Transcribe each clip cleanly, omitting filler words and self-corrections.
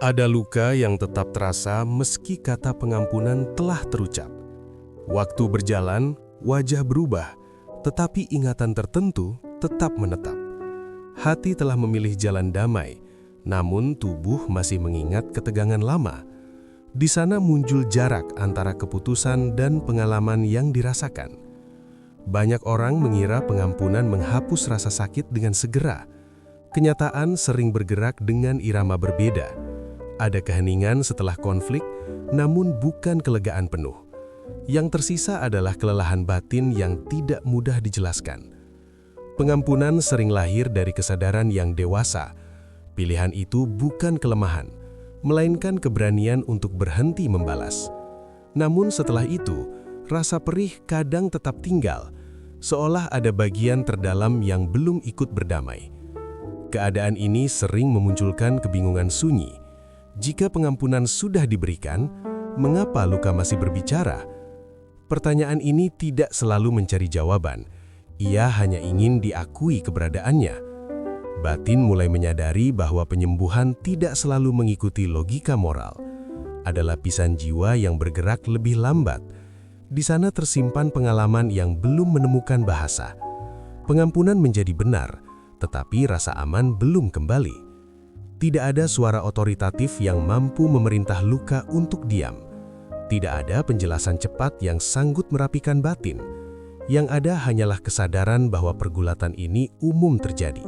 Ada luka yang tetap terasa meski kata pengampunan telah terucap. Waktu berjalan, wajah berubah, tetapi ingatan tertentu tetap menetap. Hati telah memilih jalan damai, namun tubuh masih mengingat ketegangan lama. Di sana muncul jarak antara keputusan dan pengalaman yang dirasakan. Banyak orang mengira pengampunan menghapus rasa sakit dengan segera. Kenyataan sering bergerak dengan irama berbeda. Ada keheningan setelah konflik, namun bukan kelegaan penuh. Yang tersisa adalah kelelahan batin yang tidak mudah dijelaskan. Pengampunan sering lahir dari kesadaran yang dewasa. Pilihan itu bukan kelemahan, melainkan keberanian untuk berhenti membalas. Namun setelah itu, rasa perih kadang tetap tinggal, seolah ada bagian terdalam yang belum ikut berdamai. Keadaan ini sering memunculkan kebingungan sunyi. Jika pengampunan sudah diberikan, mengapa luka masih berbicara? Pertanyaan ini tidak selalu mencari jawaban. Ia hanya ingin diakui keberadaannya. Batin mulai menyadari bahwa penyembuhan tidak selalu mengikuti logika moral. Ada lapisan jiwa yang bergerak lebih lambat. Di sana tersimpan pengalaman yang belum menemukan bahasa. Pengampunan menjadi benar, tetapi rasa aman belum kembali. Tidak ada suara otoritatif yang mampu memerintah luka untuk diam. Tidak ada penjelasan cepat yang sanggup merapikan batin. Yang ada hanyalah kesadaran bahwa pergulatan ini umum terjadi.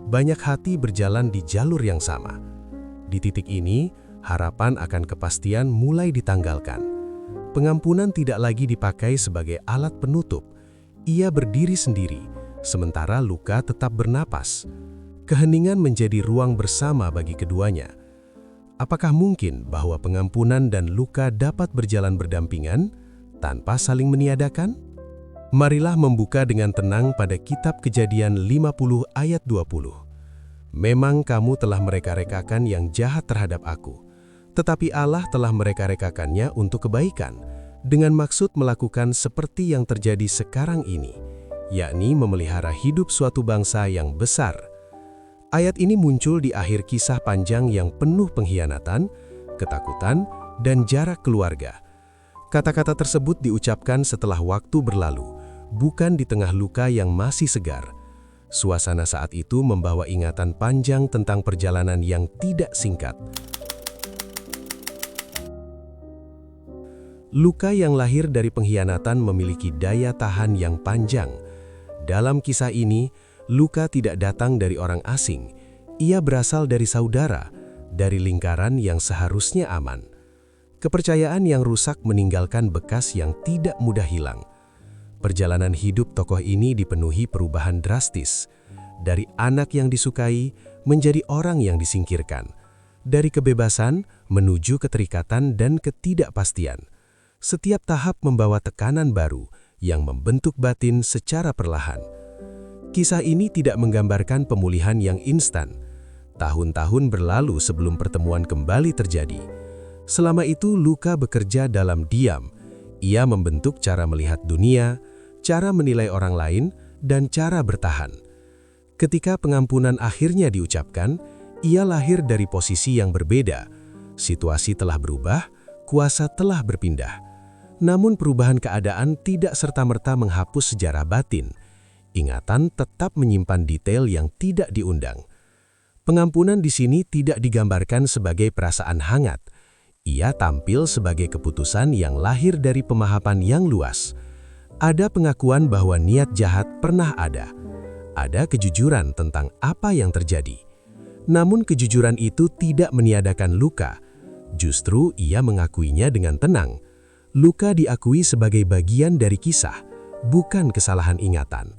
Banyak hati berjalan di jalur yang sama. Di titik ini, harapan akan kepastian mulai ditanggalkan. Pengampunan tidak lagi dipakai sebagai alat penutup. Ia berdiri sendiri, sementara luka tetap bernapas. Keheningan menjadi ruang bersama bagi keduanya. Apakah mungkin bahwa pengampunan dan luka dapat berjalan berdampingan tanpa saling meniadakan? Marilah membuka dengan tenang pada kitab Kejadian 50 ayat 20. Memang kamu telah mereka-rekakan yang jahat terhadap aku, tetapi Allah telah mereka-rekakannya untuk kebaikan, dengan maksud melakukan seperti yang terjadi sekarang ini, yakni memelihara hidup suatu bangsa yang besar. Ayat ini muncul di akhir kisah panjang yang penuh pengkhianatan, ketakutan, dan jarak keluarga. Kata-kata tersebut diucapkan setelah waktu berlalu, bukan di tengah luka yang masih segar. Suasana saat itu membawa ingatan panjang tentang perjalanan yang tidak singkat. Luka yang lahir dari pengkhianatan memiliki daya tahan yang panjang. Dalam kisah ini, luka tidak datang dari orang asing. Ia berasal dari saudara, dari lingkaran yang seharusnya aman. Kepercayaan yang rusak meninggalkan bekas yang tidak mudah hilang. Perjalanan hidup tokoh ini dipenuhi perubahan drastis. Dari anak yang disukai menjadi orang yang disingkirkan. Dari kebebasan menuju keterikatan dan ketidakpastian. Setiap tahap membawa tekanan baru yang membentuk batin secara perlahan. Kisah ini tidak menggambarkan pemulihan yang instan. Tahun-tahun berlalu sebelum pertemuan kembali terjadi. Selama itu luka bekerja dalam diam. Ia membentuk cara melihat dunia, cara menilai orang lain, dan cara bertahan. Ketika pengampunan akhirnya diucapkan, ia lahir dari posisi yang berbeda. Situasi telah berubah, kuasa telah berpindah. Namun perubahan keadaan tidak serta-merta menghapus sejarah batin. Ingatan tetap menyimpan detail yang tidak diundang. Pengampunan di sini tidak digambarkan sebagai perasaan hangat. Ia tampil sebagai keputusan yang lahir dari pemahaman yang luas. Ada pengakuan bahwa niat jahat pernah ada. Ada kejujuran tentang apa yang terjadi. Namun kejujuran itu tidak meniadakan luka. Justru ia mengakuinya dengan tenang. Luka diakui sebagai bagian dari kisah, bukan kesalahan ingatan.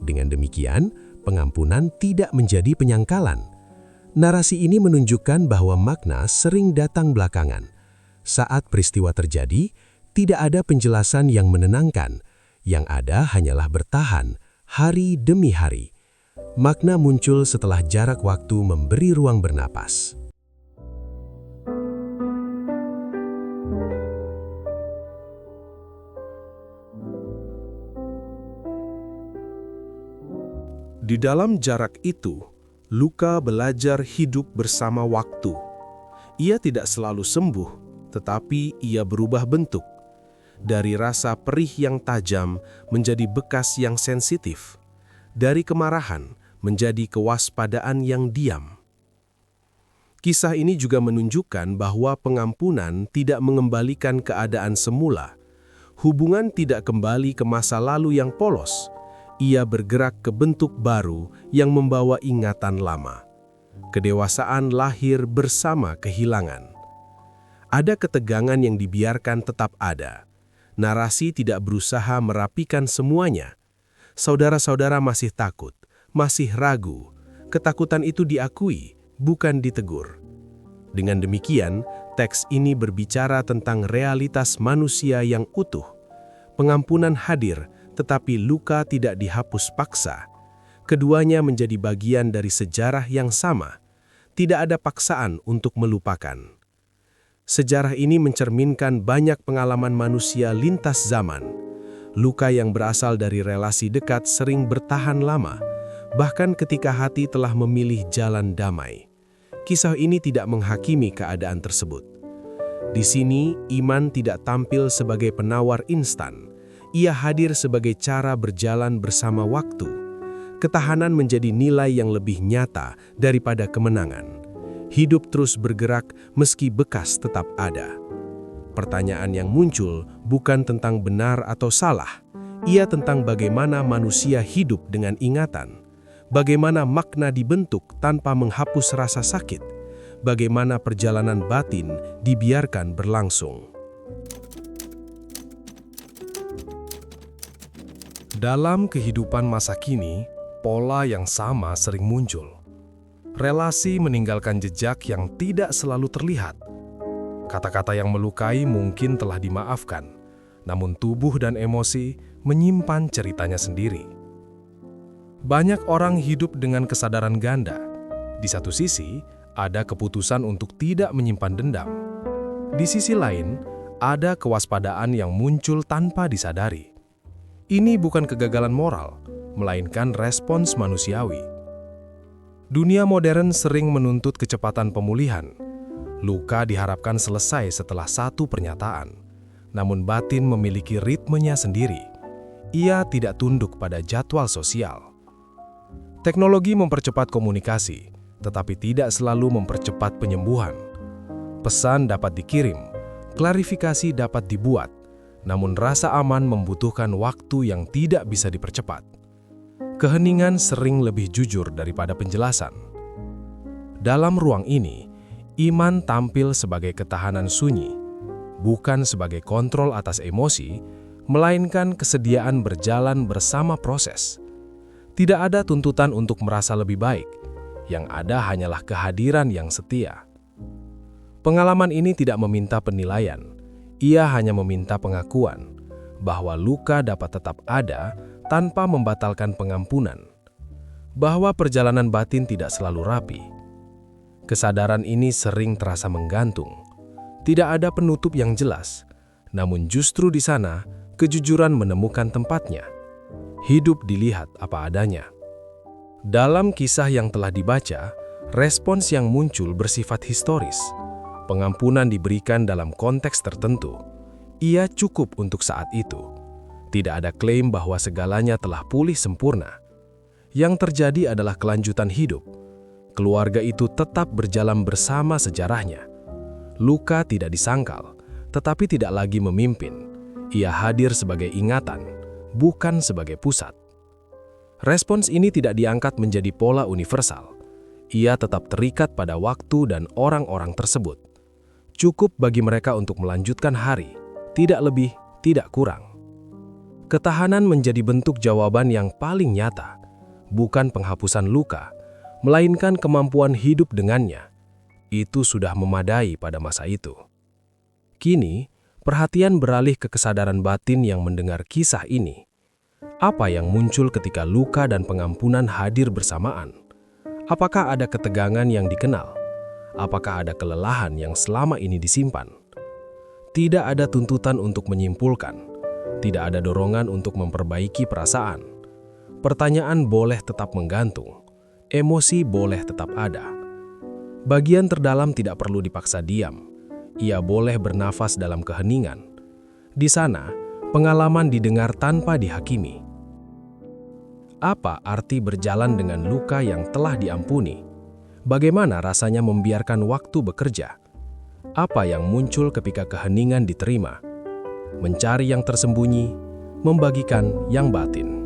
Dengan demikian, pengampunan tidak menjadi penyangkalan. Narasi ini menunjukkan bahwa makna sering datang belakangan. Saat peristiwa terjadi, tidak ada penjelasan yang menenangkan. Yang ada hanyalah bertahan, hari demi hari. Makna muncul setelah jarak waktu memberi ruang bernapas. Di dalam jarak itu, luka belajar hidup bersama waktu. Ia tidak selalu sembuh, tetapi ia berubah bentuk. Dari rasa perih yang tajam menjadi bekas yang sensitif. Dari kemarahan menjadi kewaspadaan yang diam. Kisah ini juga menunjukkan bahwa pengampunan tidak mengembalikan keadaan semula. Hubungan tidak kembali ke masa lalu yang polos. Ia bergerak ke bentuk baru yang membawa ingatan lama. Kedewasaan lahir bersama kehilangan. Ada ketegangan yang dibiarkan tetap ada. Narasi tidak berusaha merapikan semuanya. Saudara-saudara masih takut, masih ragu. Ketakutan itu diakui, bukan ditegur. Dengan demikian, teks ini berbicara tentang realitas manusia yang utuh. Pengampunan hadir, tetapi luka tidak dihapus paksa. Keduanya menjadi bagian dari sejarah yang sama. Tidak ada paksaan untuk melupakan. Sejarah ini mencerminkan banyak pengalaman manusia lintas zaman. Luka yang berasal dari relasi dekat sering bertahan lama, bahkan ketika hati telah memilih jalan damai. Kisah ini tidak menghakimi keadaan tersebut. Di sini, iman tidak tampil sebagai penawar instan. Ia hadir sebagai cara berjalan bersama waktu. Ketahanan menjadi nilai yang lebih nyata daripada kemenangan. Hidup terus bergerak meski bekas tetap ada. Pertanyaan yang muncul bukan tentang benar atau salah. Ia tentang bagaimana manusia hidup dengan ingatan. Bagaimana makna dibentuk tanpa menghapus rasa sakit. Bagaimana perjalanan batin dibiarkan berlangsung. Dalam kehidupan masa kini, pola yang sama sering muncul. Relasi meninggalkan jejak yang tidak selalu terlihat. Kata-kata yang melukai mungkin telah dimaafkan, namun tubuh dan emosi menyimpan ceritanya sendiri. Banyak orang hidup dengan kesadaran ganda. Di satu sisi, ada keputusan untuk tidak menyimpan dendam. Di sisi lain, ada kewaspadaan yang muncul tanpa disadari. Ini bukan kegagalan moral, melainkan respons manusiawi. Dunia modern sering menuntut kecepatan pemulihan. Luka diharapkan selesai setelah satu pernyataan. Namun batin memiliki ritmenya sendiri. Ia tidak tunduk pada jadwal sosial. Teknologi mempercepat komunikasi, tetapi tidak selalu mempercepat penyembuhan. Pesan dapat dikirim, klarifikasi dapat dibuat, namun rasa aman membutuhkan waktu yang tidak bisa dipercepat. Keheningan sering lebih jujur daripada penjelasan. Dalam ruang ini, iman tampil sebagai ketahanan sunyi, bukan sebagai kontrol atas emosi, melainkan kesediaan berjalan bersama proses. Tidak ada tuntutan untuk merasa lebih baik, yang ada hanyalah kehadiran yang setia. Pengalaman ini tidak meminta penilaian, ia hanya meminta pengakuan bahwa luka dapat tetap ada tanpa membatalkan pengampunan, bahwa perjalanan batin tidak selalu rapi. Kesadaran ini sering terasa menggantung. Tidak ada penutup yang jelas, namun justru di sana kejujuran menemukan tempatnya. Hidup dilihat apa adanya. Dalam kisah yang telah dibaca, respons yang muncul bersifat historis. Pengampunan diberikan dalam konteks tertentu. Ia cukup untuk saat itu. Tidak ada klaim bahwa segalanya telah pulih sempurna. Yang terjadi adalah kelanjutan hidup. Keluarga itu tetap berjalan bersama sejarahnya. Luka tidak disangkal, tetapi tidak lagi memimpin. Ia hadir sebagai ingatan, bukan sebagai pusat. Respons ini tidak diangkat menjadi pola universal. Ia tetap terikat pada waktu dan orang-orang tersebut. Cukup bagi mereka untuk melanjutkan hari, tidak lebih, tidak kurang. Ketahanan menjadi bentuk jawaban yang paling nyata, bukan penghapusan luka, melainkan kemampuan hidup dengannya. Itu sudah memadai pada masa itu. Kini, perhatian beralih ke kesadaran batin yang mendengar kisah ini. Apa yang muncul ketika luka dan pengampunan hadir bersamaan? Apakah ada ketegangan yang dikenal? Apakah ada kelelahan yang selama ini disimpan? Tidak ada tuntutan untuk menyimpulkan. Tidak ada dorongan untuk memperbaiki perasaan. Pertanyaan boleh tetap menggantung. Emosi boleh tetap ada. Bagian terdalam tidak perlu dipaksa diam. Ia boleh bernafas dalam keheningan. Di sana, pengalaman didengar tanpa dihakimi. Apa arti berjalan dengan luka yang telah diampuni? Bagaimana rasanya membiarkan waktu bekerja? Apa yang muncul ketika keheningan diterima? Mencari yang tersembunyi, membagikan yang batin.